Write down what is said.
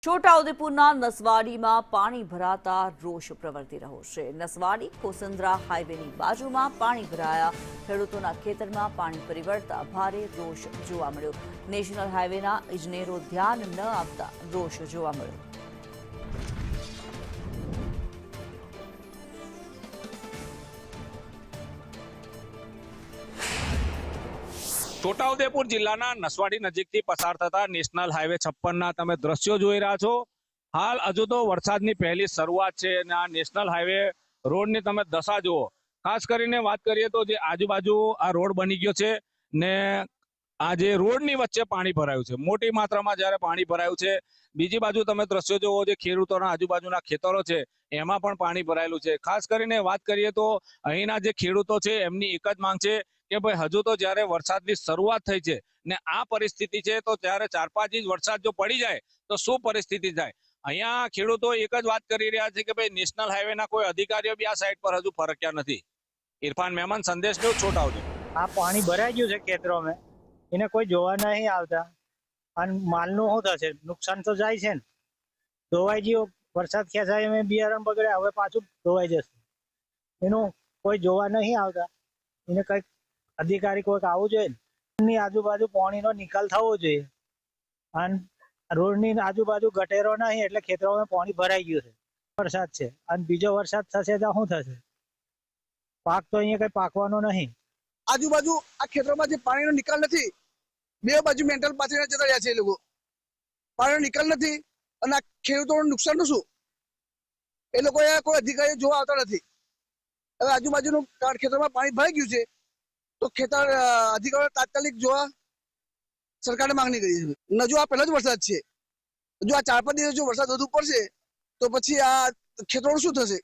છોટાઉદેપુરના નસવાડીમાં પાણી ભરાતા રોષ પ્રવર્તી રહ્યો છે। નસવાડી કોસંદરા હાઈવેની બાજુમાં પાણી ભરાયા, ખેડૂતોના ખેતરમાં પાણી ફરી વળતા ભારે રોષ જોવા મળ્યો। નેશનલ હાઈવેના ઇજનેરો ધ્યાન ન આપતા રોષ જોવા મળ્યો। છોટાઉદેપુર જિલ્લાના નસવાડી નજીકથી પસાર થતા નેશનલ હાઈવે 56ના તમે દ્રશ્યો જોઈ રહ્યા છો। હાલ હજુ તો વરસાદની પહેલી શરૂઆત છે અને આ નેશનલ હાઈવે રોડની તમે દશા જુઓ। ખાસ કરીને વાત કરીએ તો જે આજુબાજુ આ રોડ બની ગયો છે ને આ જે રોડની વચ્ચે પાણી ભરાયું છે, મોટી માત્રામાં જ્યારે પાણી ભરાયું છે। બીજી બાજુ તમે દ્રશ્યો જુઓ, જે ખેડૂતોના આજુબાજુના ખેતરો છે એમાં પણ પાણી ભરાયેલું છે। ખાસ કરીને વાત કરીએ તો અહીંના જે ખેડૂતો છે એમની એક જ માંગ છે કે ભાઈ હજુ તો જ્યારે વરસાદની શરૂઆત થઈ છે ને આ પરિસ્થિતિ છે, તો ત્યારે 4-5 ઇંચ વરસાદ જો પડી જાય તો શું પરિસ્થિતિ થાય। અહીંયા ખેડૂતો એક જ વાત કરી રહ્યા છે કે ભાઈ નેશનલ હાઈવેના કોઈ અધિકારીઓ બી આ સાઈડ પર હજુ ફરક્યા નથી। ઇરફાન મહેમાન, સંદેશ ન્યૂઝ, છોટાઉદેપુર। આ પાણી ભરાઈ ગયું છે ખેતરોમાં, એને કોઈ જોવા નહીં આવતા અને માલનું શું થશે? નુકસાન તો જાય છે ને। ધોવાઈ ગયો, વરસાદ ખેંચાય એમ બિયારણ બગડે, હવે પાછું ધોવાઈ જશે, એનું કોઈ જોવા નહીં આવતા। એને કઈક અધિકારી કોઈક આવવું જોઈએ, એની આજુબાજુ પાણીનો નિકાલ થવો જોઈએ અને રોડની આજુબાજુ ગટેરો નહીં એટલે ખેતરોમાં પાણી ભરાઈ ગયું છે। વરસાદ છે અને બીજો વરસાદ થશે તો શું થશે? પાક તો અહીંયા કઈ પાકવાનો નહીં। આજુબાજુ આ ખેતરોમાં જે પાણીનો નિકાલ નથી, બે બાજુ મેન્ટલ પાથરીને જતા રહ્યા છે એ લોકો। પાણીનો નિકાલ નથી અને આ ખેડૂતોનું નુકસાનનું શું? એ લોકો કોઈ અધિકારી જોવા આવતા નથી। હવે આજુબાજુનું ખેતરમાં પાણી ભરાઈ ગયું છે તો ખેતર અધિકારીઓ તાત્કાલિક જોવા સરકારને માંગણી કરી છે। ન જો આ પહેલો જ વરસાદ છે, જો આ 4-5 દિવસ જો વરસાદ વધુ પડશે તો પછી આ ખેતરોનું શું થશે?